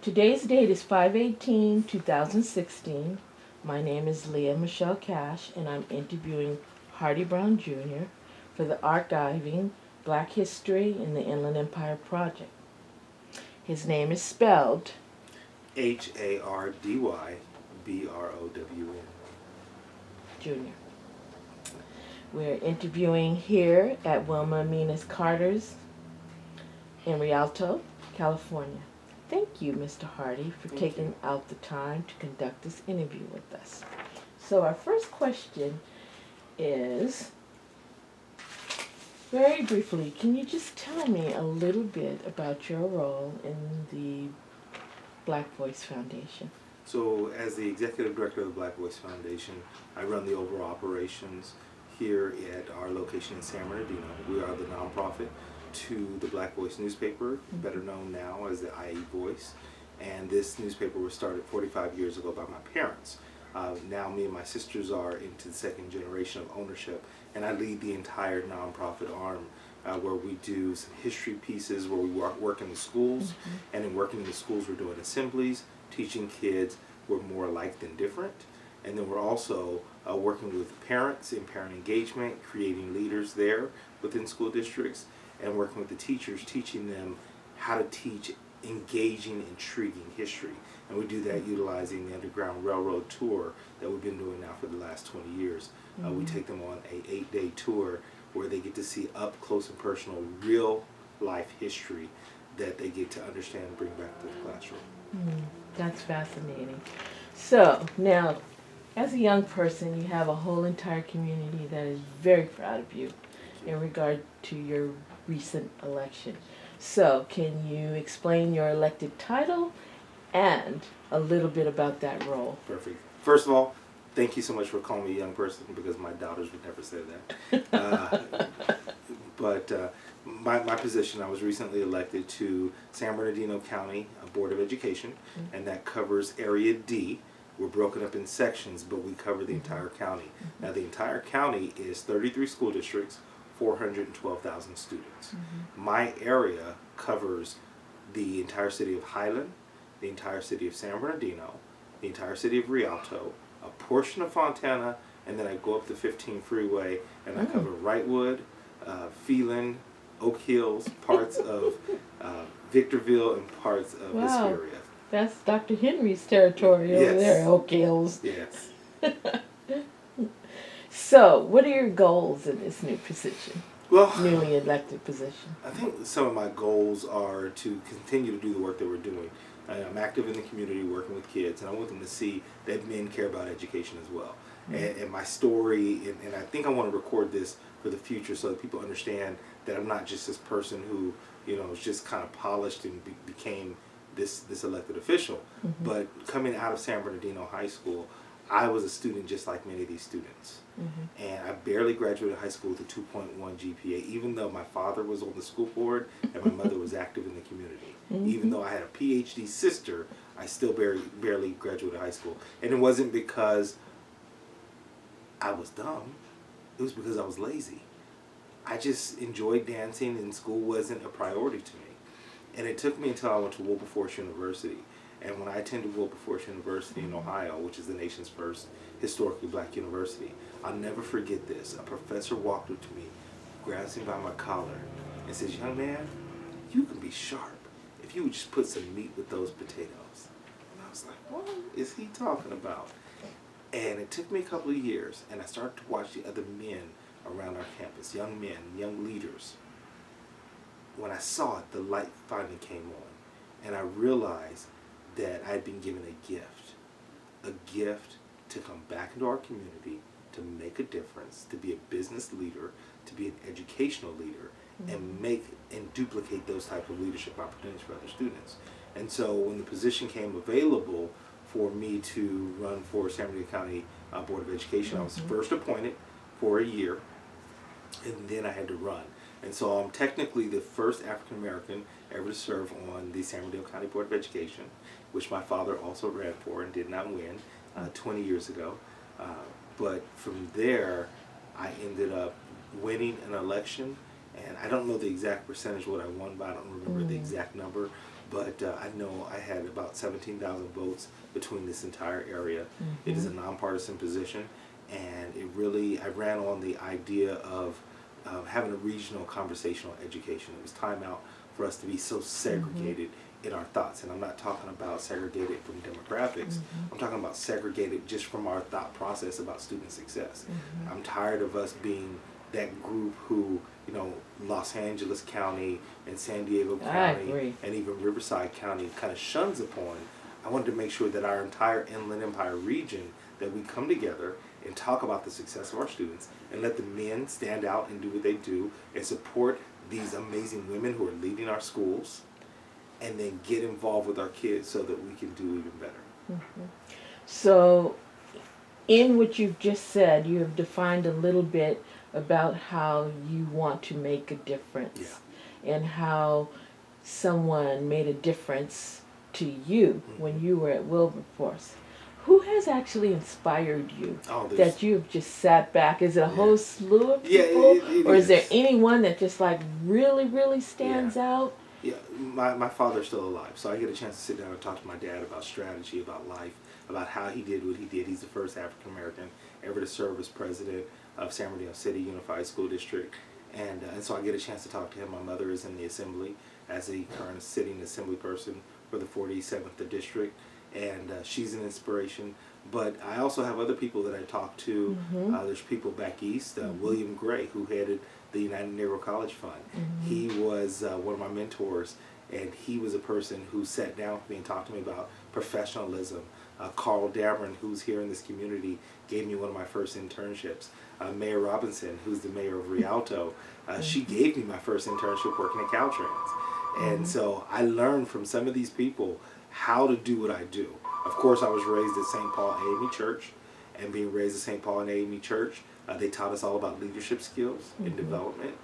Today's date is 5/18/2016. My name is Leah Michelle Cash, and I'm interviewing Hardy Brown Jr. for the Archiving Black History in the Inland Empire Project. His name is spelled HARDYBROWN. Jr. We're interviewing here at Wilma Minas Carter's in Rialto, California. Thank you, Mr. Hardy, for taking out the time to conduct this interview with us. So our first question is, very briefly, can you just tell me a little bit about your role in the Black Voice Foundation? So as the Executive Director of the Black Voice Foundation, I run the overall operations here at our location in San Bernardino. We are the nonprofit to the Black Voice newspaper, better known now as the IE Voice. And this newspaper was started 45 years ago by my parents. Now me and my sisters are into the second generation of ownership, and I lead the entire nonprofit arm where we do some history pieces, where we work in the schools, and in working in the schools we're doing assemblies, teaching kids we're more alike than different. And then we're also working with parents in parent engagement, creating leaders there within school districts, and working with the teachers, teaching them how to teach engaging, intriguing history. And we do that utilizing the Underground Railroad tour that we've been doing now for the last 20 years. We take them on an 8-day tour where they get to see up close and personal real life history that they get to understand and bring back to the classroom. That's fascinating. So now, as a young person, you have a whole entire community that is very proud of you in regard to your recent election. So can you explain your elected title and a little bit about that role? Perfect. First of all, thank you so much for calling me a young person, because my daughters would never say that. But my position, I was recently elected to San Bernardino County Board of Education, and that covers Area D. We're broken up in sections, but we cover the entire county. Now the entire county is 33 school districts, 412,000 students. My area covers the entire city of Highland, the entire city of San Bernardino, the entire city of Rialto, a portion of Fontana, and then I go up the 15 freeway and I cover Wrightwood, Phelan, Oak Hills, parts of Victorville, and parts of Hesperia. That's Dr. Henry's territory over there, Oak Hills. Yes. So, what are your goals in this new position? Well, Newly elected position. I think some of my goals are to continue to do the work that we're doing. I'm active in the community working with kids, and I want them to see that men care about education as well. And my story, and I think I want to record this for the future so that people understand that I'm not just this person who, is just kind of polished and became this elected official. But coming out of San Bernardino High School, I was a student just like many of these students. And I barely graduated high school with a 2.1 GPA, even though my father was on the school board and my mother was active in the community. Even though I had a PhD sister, I still barely graduated high school. And it wasn't because I was dumb. It was because I was lazy. I just enjoyed dancing, and school wasn't a priority to me. And it took me until I went to Wilberforce University. And when I attended Wilberforce University in Ohio, which is the nation's first historically black university, I'll never forget this. A professor walked up to me, grabs me by my collar, and says, "Young man, you can be sharp if you would just put some meat with those potatoes." And I was like, what is he talking about? And it took me a couple of years, and I started to watch the other men around our campus, young men, young leaders. When I saw it, the light finally came on, and I realized that I had been given a gift to come back into our community, to make a difference, to be a business leader, to be an educational leader, and make and duplicate those type of leadership opportunities for other students. And so when the position came available for me to run for San Bernardino County Board of Education, I was first appointed for a year, and then I had to run. And so I'm technically the first African American ever to serve on the San Bernardino County Board of Education, which my father also ran for and did not win 20 years ago. But from there, I ended up winning an election, and I don't know the exact percentage what I won, but I don't remember the exact number, but I know I had about 17,000 votes between this entire area. It is a nonpartisan position, and I ran on the idea of having a regional conversational education. It was time out for us to be so segregated in our thoughts. And I'm not talking about segregated from demographics. I'm talking about segregated just from our thought process about student success. I'm tired of us being that group who, Los Angeles County and San Diego County and even Riverside County kind of shuns upon. I wanted to make sure that our entire Inland Empire region, that we come together and talk about the success of our students and let the men stand out and do what they do and support these amazing women who are leading our schools, and then get involved with our kids so that we can do even better. So, in what you've just said, you have defined a little bit about how you want to make a difference and how someone made a difference to you when you were at Wilberforce. Who has actually inspired you that you have just sat back? Is it a whole slew of people? Or is there anyone that just really, really stands out? Yeah, my father's still alive, so I get a chance to sit down and talk to my dad about strategy, about life, about how he did what he did. He's the first African American ever to serve as president of San Bernardino City Unified School District, and so I get a chance to talk to him. My mother is in the assembly as a current sitting assembly person for the 47th district, and she's an inspiration. But I also have other people that I talk to. There's people back east, William Gray, who headed the United Negro College Fund. He was one of my mentors, and he was a person who sat down with me and talked to me about professionalism. Carl Dameron, who's here in this community, gave me one of my first internships. Mayor Robinson, who's the mayor of Rialto, she gave me my first internship working at Caltrans. And so I learned from some of these people how to do what I do. Of course, I was raised at St. Paul AME Church, and being raised at St. Paul and AME Church, they taught us all about leadership skills and development,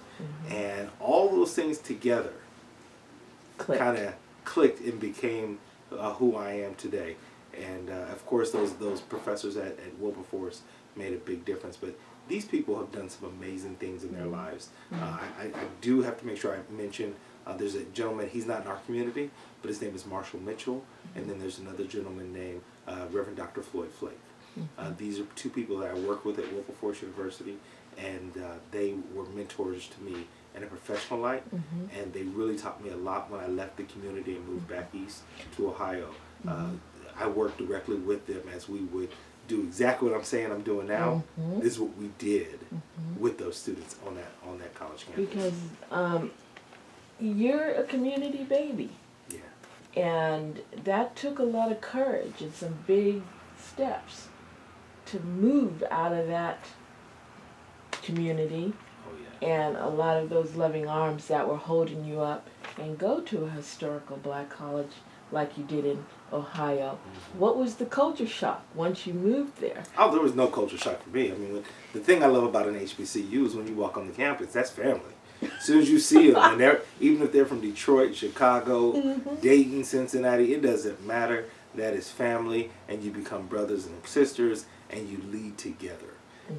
and all those things together kind of clicked and became who I am today. And of course, those professors at Wilberforce made a big difference. But these people have done some amazing things in their lives. I do have to make sure I mention there's a gentleman, he's not in our community, but his name is Marshall Mitchell, and then there's another gentleman named Reverend Dr. Floyd Flake. These are two people that I work with at Wilberforce University, and they were mentors to me in a professional light, and they really taught me a lot when I left the community and moved back east to Ohio. I worked directly with them as we would do exactly what I'm saying I'm doing now. This is what we did with those students on that college campus. Because you're a community baby. Yeah. And that took a lot of courage and some big steps to move out of that community and a lot of those loving arms that were holding you up and go to a historical black college like you did in Ohio. What was the culture shock once you moved there? Oh, there was no culture shock for me. I mean, the thing I love about an HBCU is when you walk on the campus, that's family. As soon as you see them, and even if they're from Detroit, Chicago, Dayton, Cincinnati, it doesn't matter. That is family, and you become brothers and sisters, and you lead together.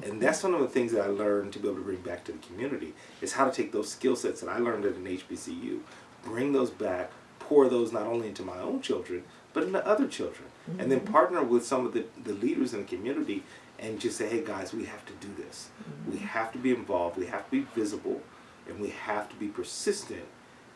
And that's one of the things that I learned to be able to bring back to the community, is how to take those skill sets that I learned at an HBCU, bring those back, pour those not only into my own children, but into other children. And then partner with some of the leaders in the community and just say, hey guys, we have to do this. We have to be involved, we have to be visible, and we have to be persistent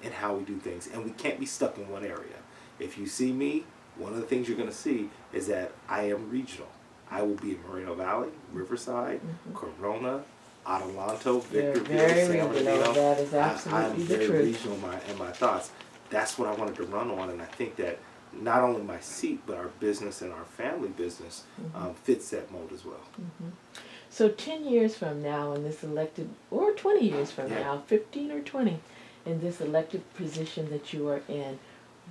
in how we do things. And we can't be stuck in one area. If you see me, one of the things you're going to see is that I am regional. I will be in Moreno Valley, Riverside, Corona, Adelanto, Victorville, San Bernardino. That is absolutely I'm the very truth. regional in my thoughts. That's what I wanted to run on, and I think that not only my seat, but our business and our family business fits that mold as well. So 10 years from now in this elected, or 20 years from now, 15 or 20, in this elected position that you are in,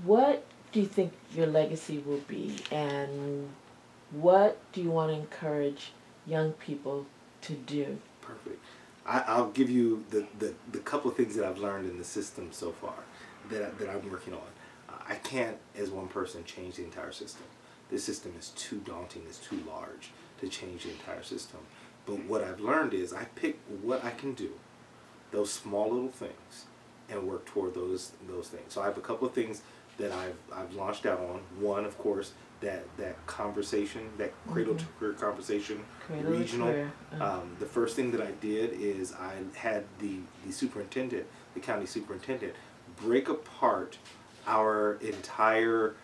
what do you think your legacy will be, and what do you want to encourage young people to do? Perfect. I'll give you the couple of things that I've learned in the system so far that I'm working on. I can't, as one person, change the entire system. This system is too daunting, it's too large to change the entire system. But what I've learned is I pick what I can do, those small little things, and work toward those things. So I have a couple of things that I've launched out on. One, of course, that conversation, that cradle to career conversation, regional. The first thing that I did is I had the superintendent, the county superintendent, break apart our entire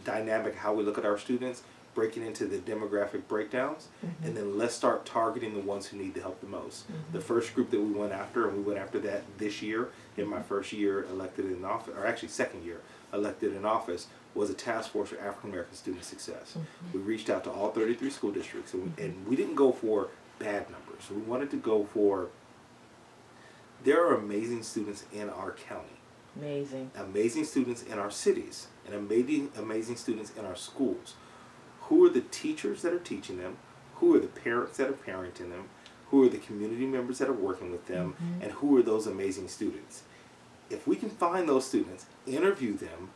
dynamic, how we look at our students, breaking into the demographic breakdowns, and then let's start targeting the ones who need the help the most. The first group that we went after, and we went after that this year, in my first year elected in office, or actually second year elected in office, was a task force for African American student success. We reached out to all 33 school districts, and we didn't go for bad numbers. We wanted to go for, there are amazing students in our county. Amazing students in our cities, and amazing students in our schools. Who are the teachers that are teaching them? Who are the parents that are parenting them? Who are the community members that are working with them? And who are those amazing students? If we can find those students, interview them,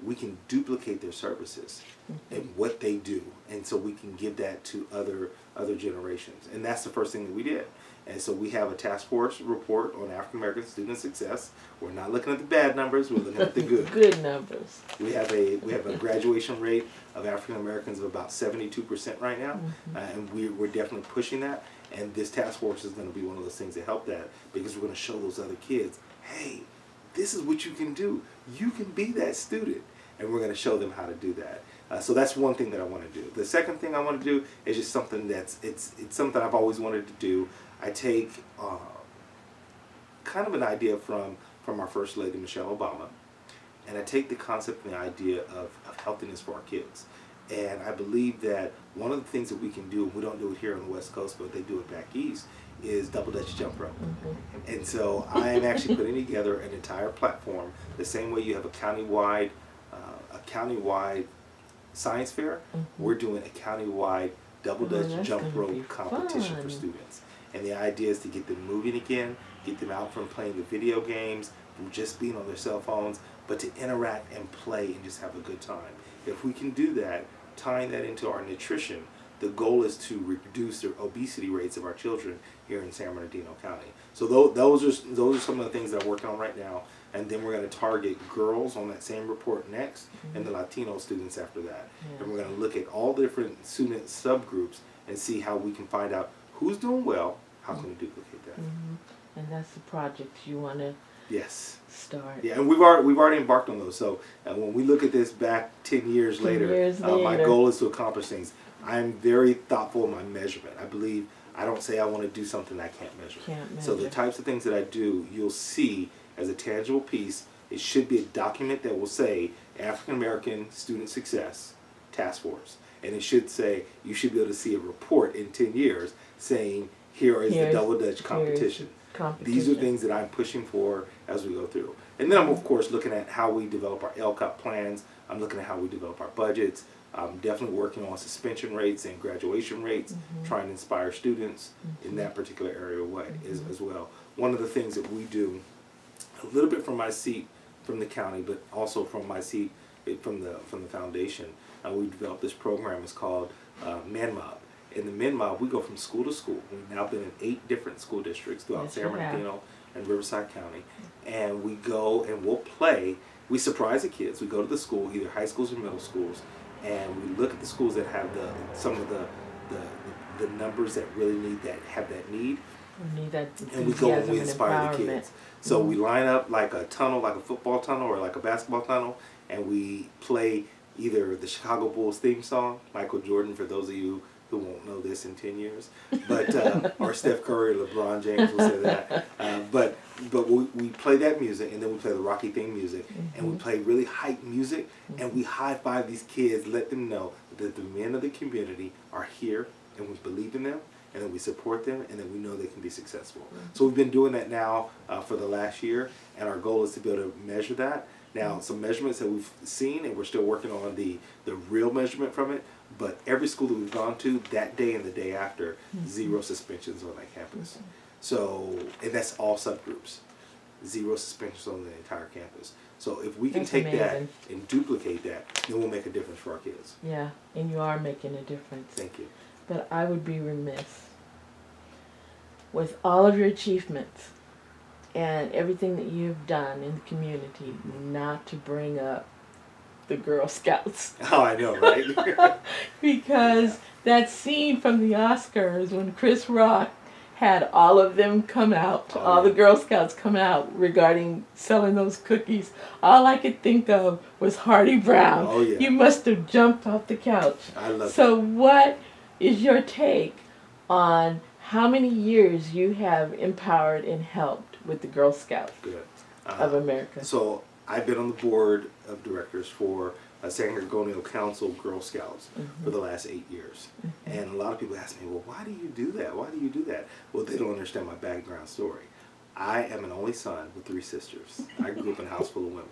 we can duplicate their services and what they do, and so we can give that to other generations. And that's the first thing that we did. And so we have a task force report on African American student success. We're not looking at the bad numbers; we're looking at the good. Good numbers. We have a graduation rate of African Americans of about 72% right now, and we're definitely pushing that. And this task force is going to be one of those things that help that, because we're going to show those other kids, hey, this is what you can do. You can be that student, and we're going to show them how to do that. So that's one thing that I want to do. The second thing I want to do is just something that's it's something I've always wanted to do. I take kind of an idea from our First Lady, Michelle Obama, and I take the concept and the idea of healthiness for our kids. And I believe that one of the things that we can do, and we don't do it here on the West Coast, but they do it back east, is double dutch jump rope. And so I am actually putting together an entire platform, the same way you have a countywide science fair. We're doing a countywide double dutch jump rope competition for students. And the idea is to get them moving again, get them out from playing the video games, from just being on their cell phones, but to interact and play and just have a good time. If we can do that, tying that into our nutrition, the goal is to reduce the obesity rates of our children here in San Bernardino County. So those are some of the things that I'm working on right now. And then we're going to target girls on that same report next, and the Latino students after that. And we're going to look at all the different student subgroups and see how we can find out who's doing well, how can we duplicate that. And that's the project you want to start. Yeah, and we've already embarked on those. So when we look at this back 10 years later, my goal is to accomplish things. I'm very thoughtful in my measurement. I don't say I want to do something I can't measure. So the types of things that I do, you'll see as a tangible piece. It should be a document that will say African American Student Success Task Force. And it should say, you should be able to see a report in 10 years saying, here's the double dutch competition. These are things that I'm pushing for as we go through. And then I'm, of course, looking at how we develop our LCOP plans. I'm looking at how we develop our budgets. I'm definitely working on suspension rates and graduation rates, trying to inspire students in that particular area way as well. One of the things that we do, a little bit from my seat from the county, but also from my seat from the foundation, we developed this program. It's called Men Mob. In the Men Mob, we go from school to school. We've now been in 8 different school districts throughout San Bernardino and Riverside County. And we go and we'll play. We surprise the kids. We go to the school, either high schools or middle schools, and we look at the schools that have some of the numbers that really have that need. And we go and we inspire the kids. So we line up like a tunnel, like a football tunnel or like a basketball tunnel, and we play either the Chicago Bulls theme song, Michael Jordan, for those of you who won't know this in 10 years, but or Steph Curry or LeBron James will say that. But we play that music, and then we play the Rocky theme music, and we play really hype music, and we high five these kids, let them know that the men of the community are here, and we believe in them, and then we support them, and then we know they can be successful. So we've been doing that now for the last year, and our goal is to be able to measure that. Now, some measurements that we've seen, and we're still working on the real measurement from it, but every school that we've gone to, that day and the day after, 0 suspensions on that campus. So, and that's all subgroups. 0 suspensions on the entire campus. So if we can take that and duplicate that, then we'll make a difference for our kids. Yeah, and you are making a difference. Thank you. But I would be remiss, with all of your achievements, and everything that you've done in the community not to bring up the Girl Scouts. Oh, I know, right? Because that scene from the Oscars when Chris Rock had all of them come out, all the Girl Scouts come out regarding selling those cookies, all I could think of was Hardy Brown. Oh, yeah. You must have jumped off the couch. I love it. So what is your take on how many years you have empowered and helped with the Girl Scouts Good. of America? So I've been on the board of directors for San Bernardino Council Girl Scouts for the last 8 years. And a lot of people ask me, well, why do you do that? Why do you do that? Well, they don't understand my background story. I am an only son with 3 sisters. I grew up in a house full of women.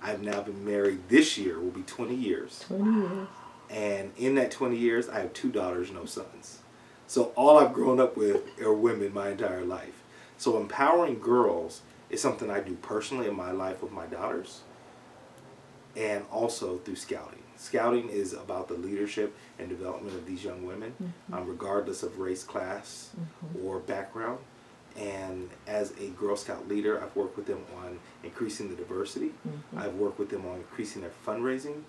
I've now been married this year, will be 20 years. 20 years. And in that 20 years, I have 2 daughters, no sons. So all I've grown up with are women my entire life. So empowering girls is something I do personally in my life with my daughters, and also through scouting. Scouting is about the leadership and development of these young women, regardless of race, class, or background. And as a Girl Scout leader, I've worked with them on increasing the diversity. I've worked with them on increasing their fundraising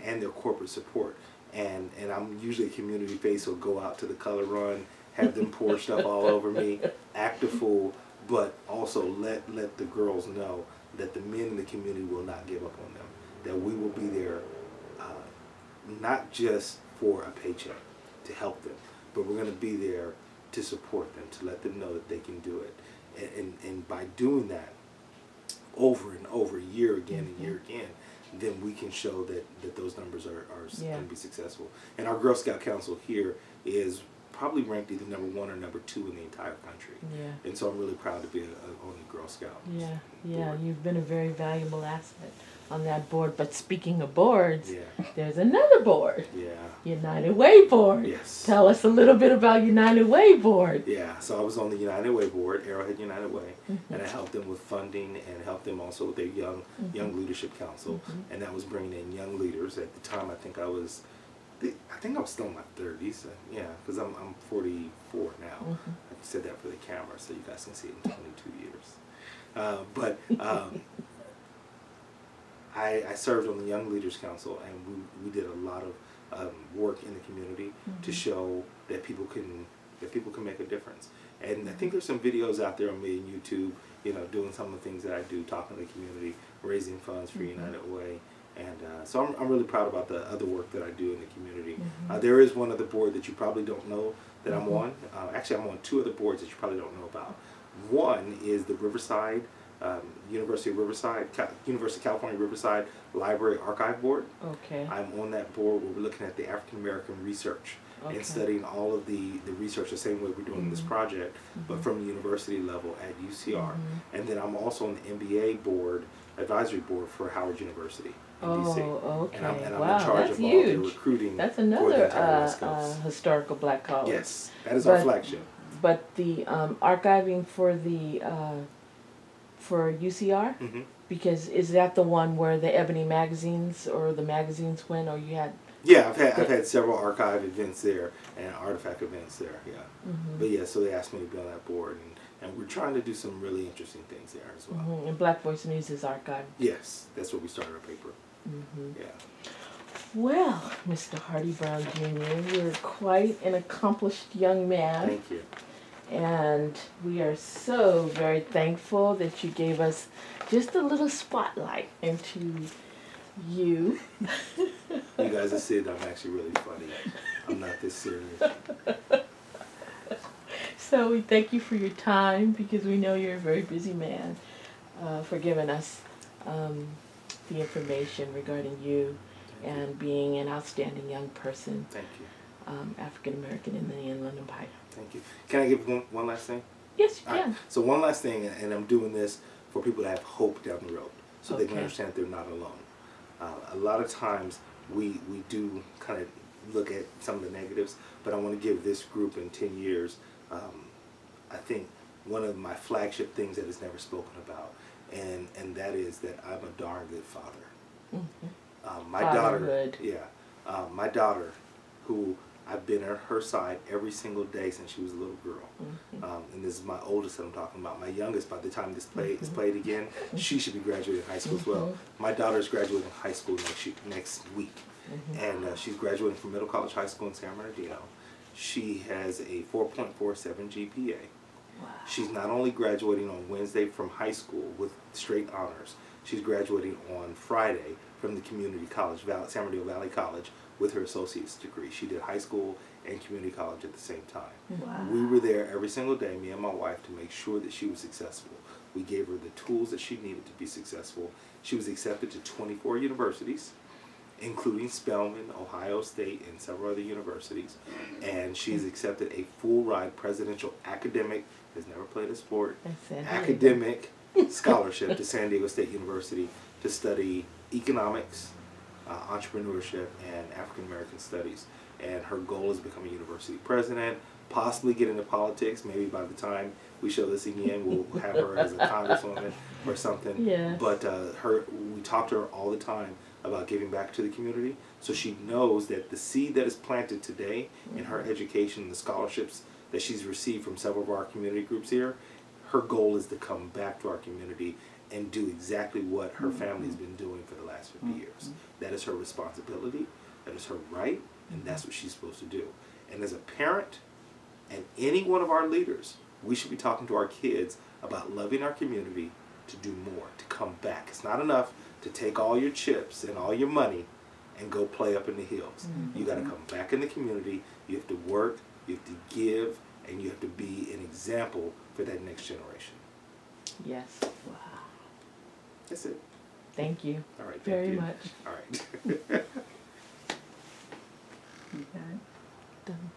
and their corporate support. And I'm usually a community face, so go out to the color run, have them pour stuff all over me, act a fool, but also let the girls know that the men in the community will not give up on them, that we will be there not just for a paycheck to help them, but we're going to be there to support them, to let them know that they can do it. And by doing that over and over, year again and year again, then we can show that those numbers are going to be successful. And our Girl Scout Council here is probably ranked either number 1 or number 2 in the entire country. Yeah. And so I'm really proud to be on the Girl Scout board. You've been a very valuable asset on that board. But speaking of boards, there's another board. Yeah. United Way Board. Yes. Tell us a little bit about United Way Board. Yeah, so I was on the United Way Board, Arrowhead United Way, and I helped them with funding and helped them also with their young leadership council, and that was bringing in young leaders. At the time, I think I was still in my 30s, because I'm 44 now. I said that for the camera so you guys can see it in 22 years. I served on the Young Leaders Council, and we did a lot of work in the community to show that people can make a difference. And I think there's some videos out there on me on YouTube, doing some of the things that I do, talking to the community, raising funds for United Way. And so I'm really proud about the other work that I do in the community. There is one other board that you probably don't know that I'm on. Actually, I'm on 2 other boards that you probably don't know about. One is the Riverside, University of California Riverside Library Archive Board. Okay. I'm on that board where we're looking at the African American research and studying all of the research the same way we're doing this project, but from the university level at UCR. And then I'm also on the MBA Board, Advisory Board for Howard University in DC. Okay. And I'm in charge of all the recruiting. That's for the another entire West Coast. historical black college. Yes, that is our flagship. But the archiving for the for UCR, because is that the one where the Ebony magazines or the magazines went, or you had? Yeah, I've had several archive events there and artifact events there. Yeah, but so they asked me to be on that board, and we're trying to do some really interesting things there as well. And Black Voice News is archived. Yes, that's what we started our paper. Yeah. Well, Mr. Hardy Brown Jr., you're quite an accomplished young man. Thank you. And we are so very thankful that you gave us just a little spotlight into you. You guys have said I'm actually really funny. I'm not this serious. So we thank you for your time, because we know you're a very busy man, for giving us the information regarding you and being an outstanding young person. Thank you. African American in the Inland Empire. Thank you. Can I give one last thing? Yes, you can. Right. So one last thing, and I'm doing this for people to have hope down the road, so they can understand that they're not alone. A lot of times we do kind of look at some of the negatives, but I want to give this group in 10 years, I think, one of my flagship things that is never spoken about, and that is that I'm a darn good father. My daughter, my daughter, who I've been at her side every single day since she was a little girl. And this is my oldest that I'm talking about. My youngest, by the time this play is played again, she should be graduating high school as well. My daughter's graduating high school next week. And she's graduating from Middle College High School in San Bernardino. She has a 4.47 GPA. Wow. She's not only graduating on Wednesday from high school with straight honors, she's graduating on Friday from the community college, San Bernardino Valley College, with her associate's degree. She did high school and community college at the same time. Wow. We were there every single day, me and my wife, to make sure that she was successful. We gave her the tools that she needed to be successful. She was accepted to 24 universities, including Spelman, Ohio State, and several other universities. And she's accepted a full-ride presidential academic, has never played a sport, academic scholarship to San Diego State University to study economics, entrepreneurship, and African American studies. And her goal is to become a university president, possibly get into politics. Maybe by the time we show this again, we'll have her as a congresswoman or something. Yes. But we talk to her all the time about giving back to the community, so she knows that the seed that is planted today in her education and the scholarships that she's received from several of our community groups here, her goal is to come back to our community and do exactly what her family's been doing for the last 50 years. That is her responsibility, that is her right, and that's what she's supposed to do. And as a parent and any one of our leaders, we should be talking to our kids about loving our community, to do more, to come back. It's not enough to take all your chips and all your money and go play up in the hills. You got to come back in the community. You have to work, you have to give, and you have to be an example for that next generation. Yes. Wow. That's it. Thank you. All right. Very much. All right. Okay. Done.